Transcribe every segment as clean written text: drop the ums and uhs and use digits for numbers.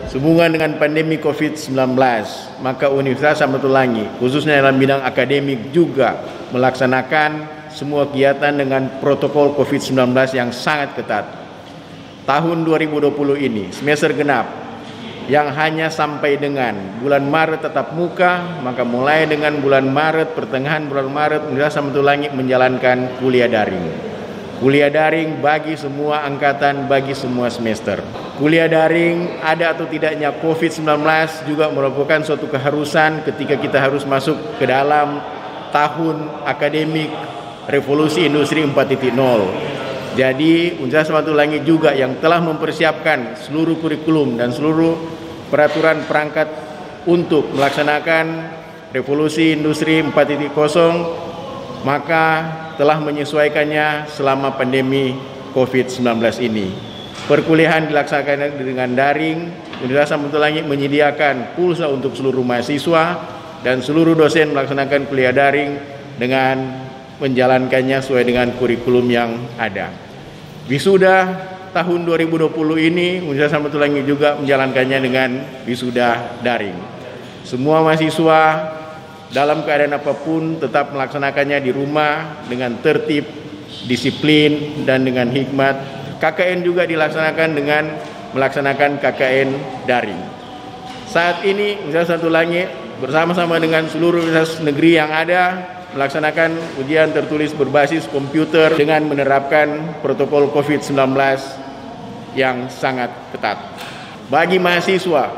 Sehubungan dengan pandemi COVID-19, maka Universitas Samratulangi, khususnya dalam bidang akademik juga melaksanakan semua kegiatan dengan protokol COVID-19 yang sangat ketat. Tahun 2020 ini, semester genap, yang hanya sampai dengan bulan Maret tatap muka, maka mulai dengan bulan Maret, pertengahan bulan Maret, Universitas Samratulangi menjalankan kuliah daring. Kuliah daring bagi semua angkatan, bagi semua semester. Kuliah daring ada atau tidaknya COVID-19 juga merupakan suatu keharusan ketika kita harus masuk ke dalam tahun akademik Revolusi Industri 4.0. Jadi Universitas Samratulangi juga yang telah mempersiapkan seluruh kurikulum dan seluruh peraturan perangkat untuk melaksanakan Revolusi Industri 4.0, maka telah menyesuaikannya selama pandemi COVID-19 ini. Perkuliahan dilaksanakan dengan daring. Universitas Samratulangi menyediakan pulsa untuk seluruh mahasiswa dan seluruh dosen melaksanakan kuliah daring dengan menjalankannya sesuai dengan kurikulum yang ada. Wisuda tahun 2020 ini Universitas Samratulangi juga menjalankannya dengan wisuda daring. Semua mahasiswa dalam keadaan apapun tetap melaksanakannya di rumah dengan tertib, disiplin, dan dengan hikmat. KKN juga dilaksanakan dengan melaksanakan KKN daring. Saat ini Universitas Samratulangi bersama-sama dengan seluruh universitas negeri yang ada melaksanakan ujian tertulis berbasis komputer dengan menerapkan protokol COVID-19 yang sangat ketat. Bagi mahasiswa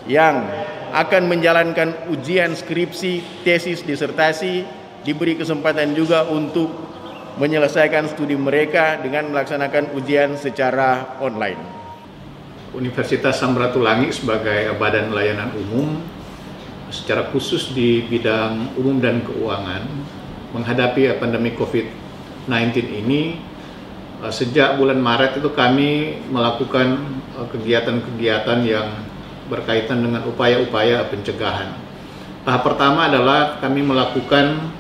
yang akan menjalankan ujian skripsi, tesis, disertasi, diberi kesempatan juga untuk menyelesaikan studi mereka dengan melaksanakan ujian secara online. Universitas Samratulangi sebagai badan layanan umum, secara khusus di bidang umum dan keuangan, menghadapi pandemi COVID-19 ini, sejak bulan Maret itu kami melakukan kegiatan-kegiatan yang berkaitan dengan upaya-upaya pencegahan. Tahap pertama adalah kami melakukan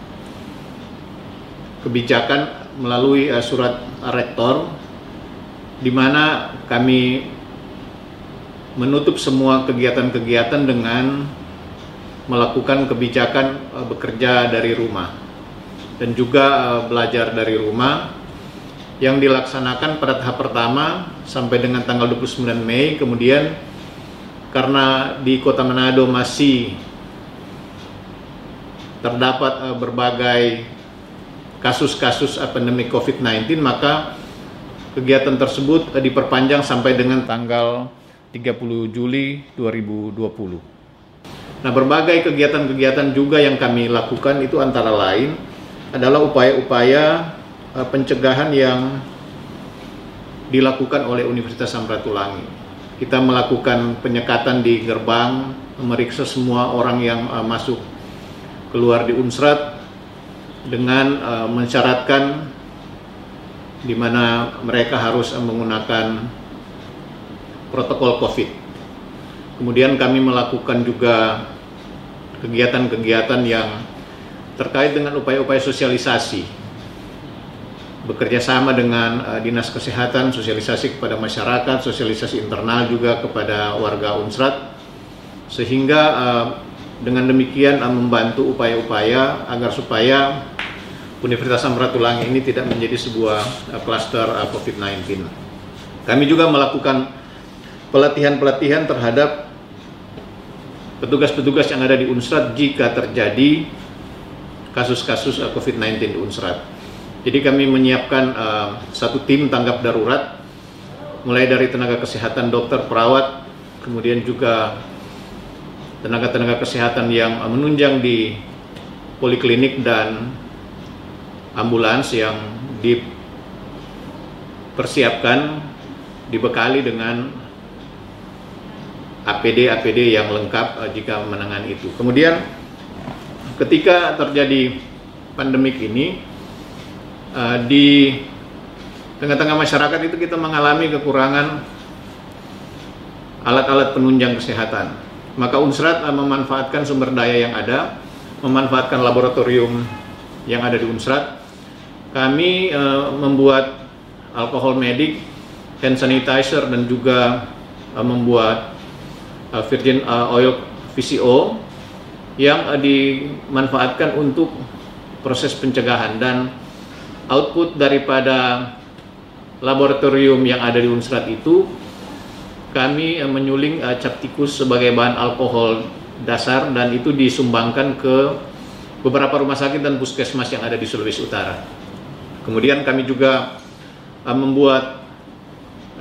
kebijakan melalui surat rektor, di mana kami menutup semua kegiatan-kegiatan dengan melakukan kebijakan bekerja dari rumah dan juga belajar dari rumah yang dilaksanakan pada tahap pertama sampai dengan tanggal 29 Mei. Kemudian karena di Kota Manado masih terdapat berbagai kasus-kasus pandemi COVID-19, maka kegiatan tersebut diperpanjang sampai dengan tanggal 30 Juli 2020. Nah, berbagai kegiatan-kegiatan juga yang kami lakukan itu antara lain adalah upaya-upaya pencegahan yang dilakukan oleh Universitas Samratulangi. Kita melakukan penyekatan di gerbang, memeriksa semua orang yang masuk keluar di Unsrat dengan mensyaratkan di mana mereka harus menggunakan protokol COVID. Kemudian kami melakukan juga kegiatan-kegiatan yang terkait dengan upaya-upaya sosialisasi, bekerja sama dengan Dinas Kesehatan, sosialisasi kepada masyarakat, sosialisasi internal juga kepada warga Unsrat, sehingga dengan demikian membantu upaya-upaya agar supaya Universitas Samratulangi ini tidak menjadi sebuah klaster COVID-19. Kami juga melakukan pelatihan-pelatihan terhadap petugas-petugas yang ada di Unsrat jika terjadi kasus-kasus COVID-19 di Unsrat. Jadi kami menyiapkan satu tim tanggap darurat, mulai dari tenaga kesehatan, dokter, perawat, kemudian juga tenaga-tenaga kesehatan yang menunjang di poliklinik dan ambulans yang dipersiapkan, dibekali dengan APD yang lengkap jika menangani itu. Kemudian ketika terjadi pandemik ini, di tengah-tengah masyarakat itu kita mengalami kekurangan alat-alat penunjang kesehatan. Maka Unsrat memanfaatkan sumber daya yang ada, memanfaatkan laboratorium yang ada di Unsrat. Kami membuat alkohol medik, hand sanitizer, dan juga membuat virgin oil VCO yang dimanfaatkan untuk proses pencegahan, dan output daripada laboratorium yang ada di Unsrat itu kami menyuling cap tikus sebagai bahan alkohol dasar, dan itu disumbangkan ke beberapa rumah sakit dan puskesmas yang ada di Sulawesi Utara. Kemudian kami juga membuat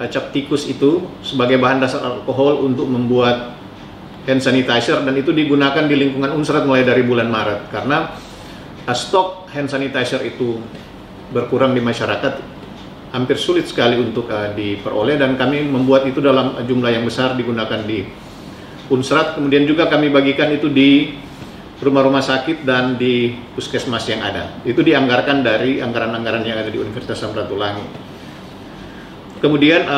cap tikus itu sebagai bahan dasar alkohol untuk membuat hand sanitizer, dan itu digunakan di lingkungan Unsrat mulai dari bulan Maret karena stok hand sanitizer itu berkurang di masyarakat, hampir sulit sekali untuk diperoleh, dan kami membuat itu dalam jumlah yang besar digunakan di Unsrat. Kemudian juga kami bagikan itu di rumah-rumah sakit dan di puskesmas yang ada. Itu dianggarkan dari anggaran-anggaran yang ada di Universitas Samratulangi. Kemudian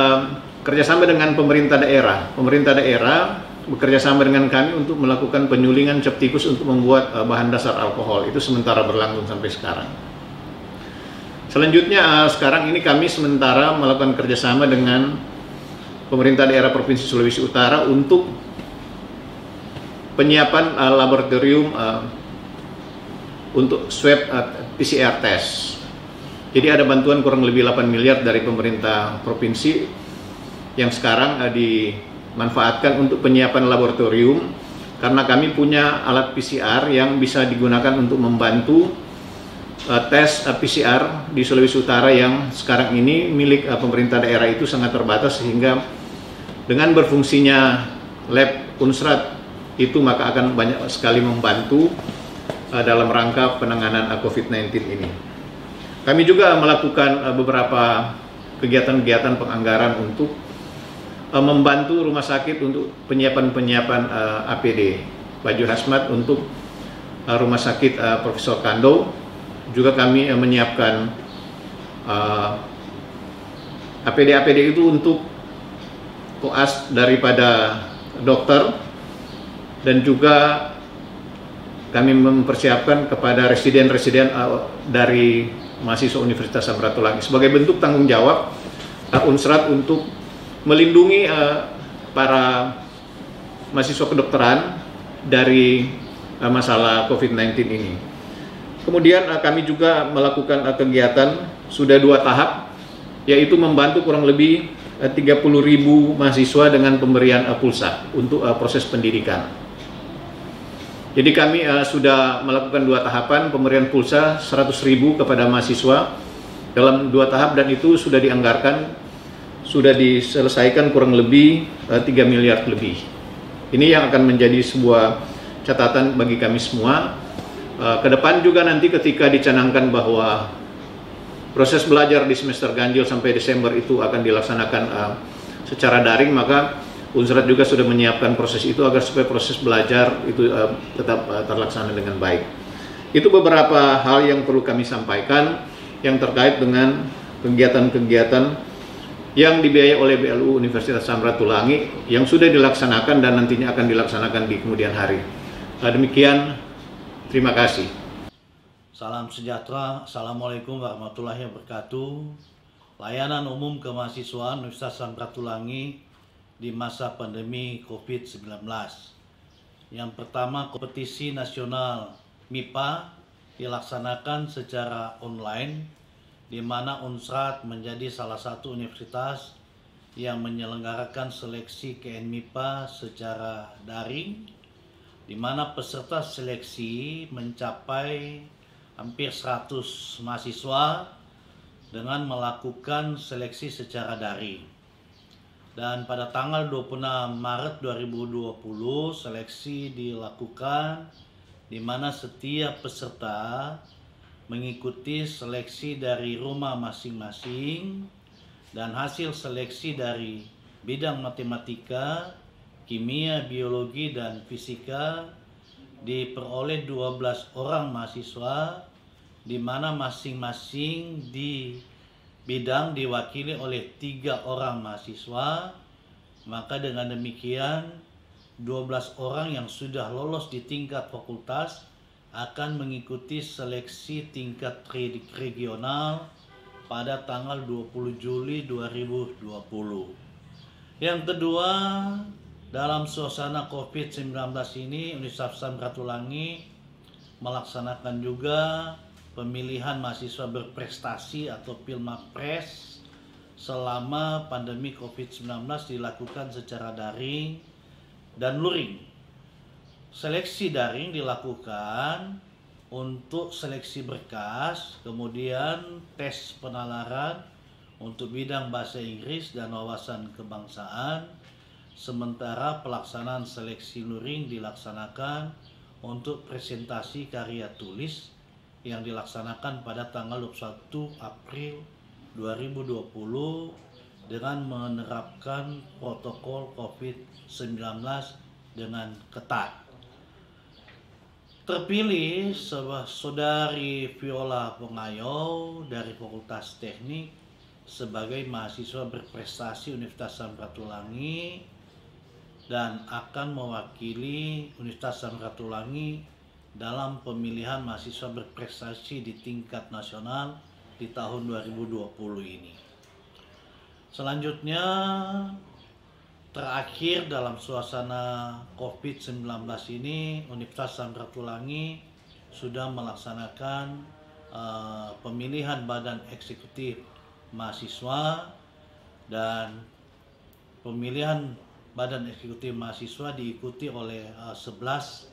kerjasama dengan pemerintah daerah. Pemerintah daerah bekerja sama dengan kami untuk melakukan penyulingan cap tikus untuk membuat bahan dasar alkohol. Itu sementara berlangsung sampai sekarang. Selanjutnya sekarang ini kami sementara melakukan kerjasama dengan pemerintah daerah Provinsi Sulawesi Utara untuk penyiapan laboratorium untuk swab PCR test. Jadi ada bantuan kurang lebih 8 miliar dari pemerintah provinsi yang sekarang dimanfaatkan untuk penyiapan laboratorium, karena kami punya alat PCR yang bisa digunakan untuk membantu tes PCR di Sulawesi Utara yang sekarang ini milik pemerintah daerah itu sangat terbatas, sehingga dengan berfungsinya lab Unsrat itu maka akan banyak sekali membantu dalam rangka penanganan COVID-19 ini. Kami juga melakukan beberapa kegiatan-kegiatan penganggaran untuk membantu rumah sakit untuk penyiapan APD, baju hazmat untuk rumah sakit Profesor Kando. Juga kami menyiapkan APD-APD itu untuk koas daripada dokter, dan juga kami mempersiapkan kepada residen-residen dari mahasiswa Universitas Samratulangi sebagai bentuk tanggung jawab Unsrat untuk melindungi para mahasiswa kedokteran dari masalah COVID-19 ini. Kemudian kami juga melakukan kegiatan sudah 2 tahap, yaitu membantu kurang lebih 30.000 mahasiswa dengan pemberian pulsa untuk proses pendidikan. Jadi kami sudah melakukan 2 tahapan pemberian pulsa 100.000 kepada mahasiswa dalam 2 tahap, dan itu sudah dianggarkan, sudah diselesaikan kurang lebih 3 miliar lebih. Ini yang akan menjadi sebuah catatan bagi kami semua. Ke depan juga nanti ketika dicanangkan bahwa proses belajar di semester ganjil sampai Desember itu akan dilaksanakan secara daring, maka Unsrat juga sudah menyiapkan proses itu agar supaya proses belajar itu tetap terlaksana dengan baik. Itu beberapa hal yang perlu kami sampaikan yang terkait dengan kegiatan-kegiatan yang dibiayai oleh BLU Universitas Samratulangi yang sudah dilaksanakan dan nantinya akan dilaksanakan di kemudian hari. Demikian, terima kasih. Salam sejahtera, Assalamualaikum warahmatullahi wabarakatuh. Layanan umum kemahasiswaan Universitas Samratulangi di masa pandemi COVID-19. Yang pertama, kompetisi nasional MIPA dilaksanakan secara online, di mana Unsrat menjadi salah satu universitas yang menyelenggarakan seleksi KN MIPA secara daring, di mana peserta seleksi mencapai hampir 100 mahasiswa dengan melakukan seleksi secara daring. Dan pada tanggal 26 Maret 2020 seleksi dilakukan, di mana setiap peserta mengikuti seleksi dari rumah masing-masing, dan hasil seleksi dari bidang matematika, kimia, biologi, dan fisika diperoleh 12 orang mahasiswa, di mana masing-masing di bidang diwakili oleh 3 orang mahasiswa. Maka dengan demikian 12 orang yang sudah lolos di tingkat fakultas akan mengikuti seleksi tingkat regional pada tanggal 20 Juli 2020. Yang kedua, Dalam suasana COVID-19 ini, Universitas Samratulangi melaksanakan juga pemilihan mahasiswa berprestasi atau Pilmapres selama pandemi COVID-19 dilakukan secara daring dan luring. Seleksi daring dilakukan untuk seleksi berkas, kemudian tes penalaran untuk bidang bahasa Inggris dan wawasan kebangsaan, sementara pelaksanaan seleksi luring dilaksanakan untuk presentasi karya tulis yang dilaksanakan pada tanggal 21 April 2020 dengan menerapkan protokol COVID-19 dengan ketat. Terpilih saudari Viola Pengayau dari Fakultas Teknik sebagai mahasiswa berprestasi Universitas Samratulangi dan akan mewakili Universitas Samratulangi dalam pemilihan mahasiswa berprestasi di tingkat nasional di tahun 2020 ini. Selanjutnya, terakhir dalam suasana COVID-19 ini, Universitas Samratulangi sudah melaksanakan pemilihan badan eksekutif mahasiswa, dan pemilihan badan eksekutif mahasiswa diikuti oleh 11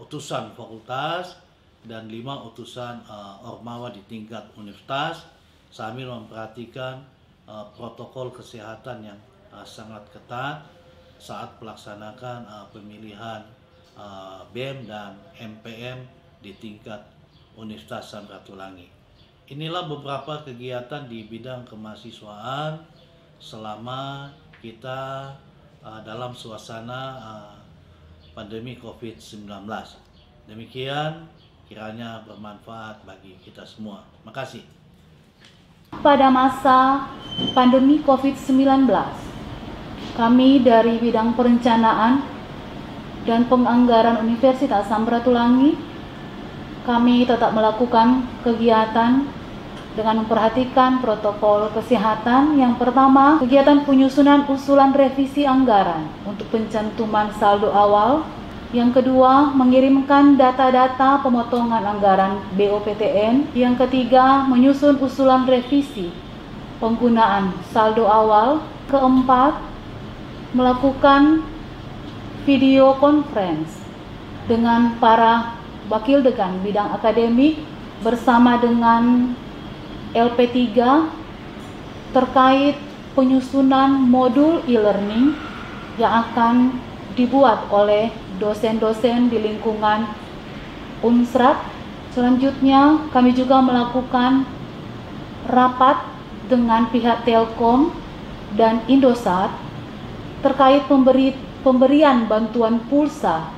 utusan fakultas dan 5 utusan ormawa di tingkat universitas sambil memperhatikan protokol kesehatan yang sangat ketat saat melaksanakan pemilihan BEM dan MPM di tingkat Universitas Samratulangi. Inilah beberapa kegiatan di bidang kemahasiswaan selama kita dalam suasana pandemi COVID-19. Demikian, kiranya bermanfaat bagi kita semua. Makasih. Pada masa pandemi COVID-19, kami dari bidang perencanaan dan penganggaran Universitas Samratulangi, kami tetap melakukan kegiatan dengan memperhatikan protokol kesehatan. Yang pertama, kegiatan penyusunan usulan revisi anggaran untuk pencantuman saldo awal. Yang kedua, mengirimkan data-data pemotongan anggaran BOPTN. Yang ketiga, menyusun usulan revisi penggunaan saldo awal. Keempat, melakukan video conference dengan para wakil dekan bidang akademik bersama dengan LP3 terkait penyusunan modul e-learning yang akan dibuat oleh dosen-dosen di lingkungan Unsrat. Selanjutnya, kami juga melakukan rapat dengan pihak Telkom dan Indosat terkait pemberian bantuan pulsa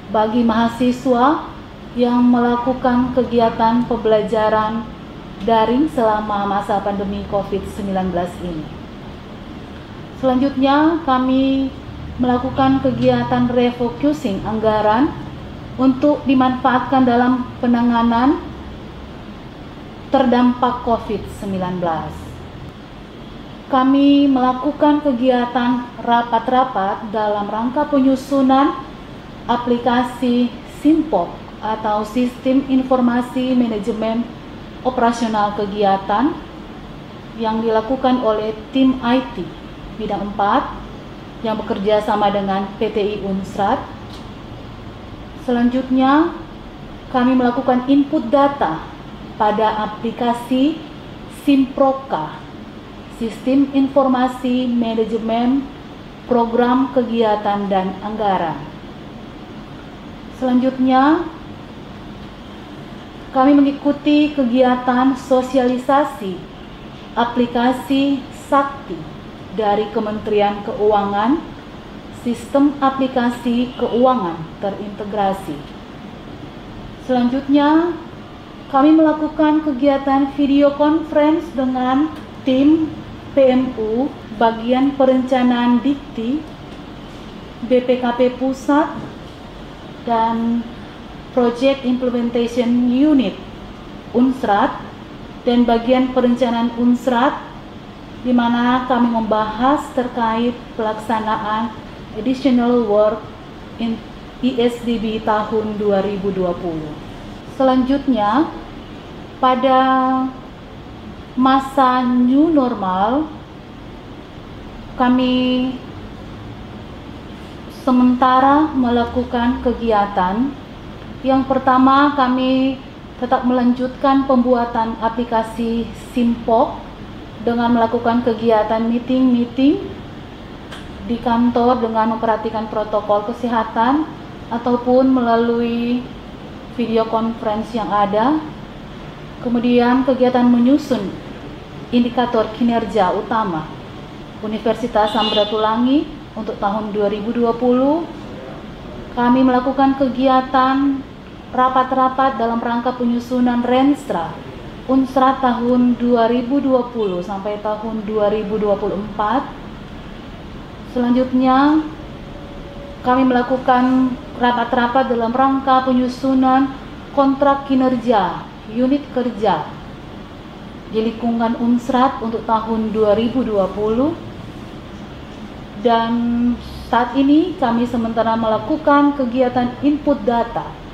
bagi mahasiswa yang melakukan kegiatan pembelajaran daring selama masa pandemi COVID-19 ini. Selanjutnya, kami melakukan kegiatan refocusing anggaran untuk dimanfaatkan dalam penanganan terdampak COVID-19. Kami melakukan kegiatan rapat-rapat dalam rangka penyusunan aplikasi SIMPOK atau Sistem Informasi Manajemen Operasional Kegiatan yang dilakukan oleh tim IT bidang 4 yang bekerja sama dengan PTI Unsrat. Selanjutnya, kami melakukan input data pada aplikasi Simproka, Sistem Informasi Manajemen Program Kegiatan dan Anggaran. Selanjutnya, kami mengikuti kegiatan sosialisasi aplikasi Sakti dari Kementerian Keuangan, Sistem Aplikasi Keuangan Terintegrasi. Selanjutnya, kami melakukan kegiatan video conference dengan tim PMU, Bagian Perencanaan Dikti, BPKP Pusat, dan Project Implementation Unit Unsrat dan bagian perencanaan Unsrat, di mana kami membahas terkait pelaksanaan additional work in ESDB tahun 2020. Selanjutnya, pada masa new normal, kami sementara melakukan kegiatan. Yang pertama, kami tetap melanjutkan pembuatan aplikasi Simpok dengan melakukan kegiatan meeting di kantor dengan memperhatikan protokol kesehatan ataupun melalui video conference yang ada. Kemudian kegiatan menyusun indikator kinerja utama Universitas Samratulangi untuk tahun 2020. Kami melakukan kegiatan rapat-rapat dalam rangka penyusunan Renstra Unsrat tahun 2020 sampai tahun 2024. Selanjutnya, kami melakukan rapat-rapat dalam rangka penyusunan kontrak kinerja unit kerja di lingkungan Unsrat untuk tahun 2020. Dan saat ini kami sementara melakukan kegiatan input data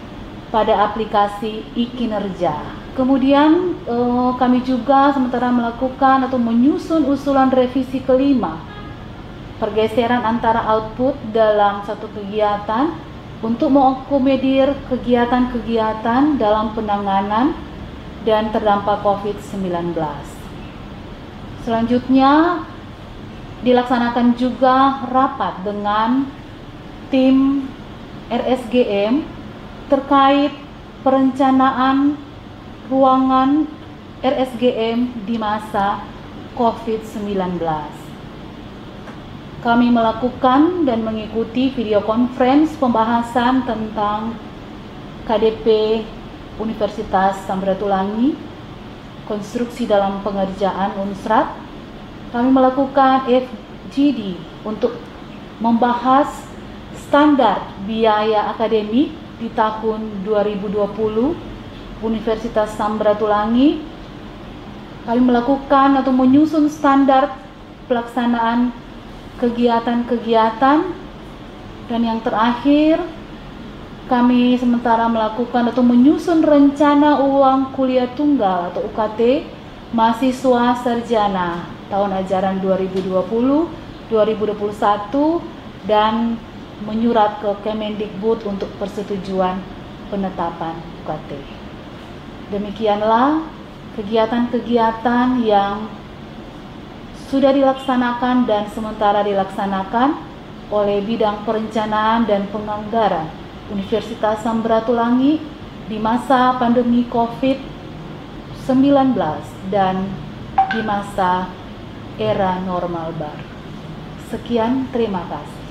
pada aplikasi e-kinerja. Kemudian kami juga sementara melakukan atau menyusun usulan revisi kelima, pergeseran antara output dalam satu kegiatan untuk mengakomodir kegiatan-kegiatan dalam penanganan dan terdampak COVID-19. Selanjutnya, dilaksanakan juga rapat dengan tim RSGM terkait perencanaan ruangan RSGM di masa COVID-19. Kami melakukan dan mengikuti video conference pembahasan tentang KDP Universitas Samratulangi, konstruksi dalam pengerjaan Unsrat. Kami melakukan FGD untuk membahas standar biaya akademik di tahun 2020 Universitas Samratulangi. Kami melakukan atau menyusun standar pelaksanaan kegiatan-kegiatan. Dan yang terakhir, kami sementara melakukan atau menyusun rencana uang kuliah tunggal atau UKT mahasiswa sarjana tahun ajaran 2020-2021 dan menyurat ke Kemendikbud untuk persetujuan penetapan UKT. Demikianlah kegiatan-kegiatan yang sudah dilaksanakan dan sementara dilaksanakan oleh bidang perencanaan dan penganggaran Universitas Samratulangi di masa pandemi COVID-19 dan di masa era normal baru. Sekian, terima kasih.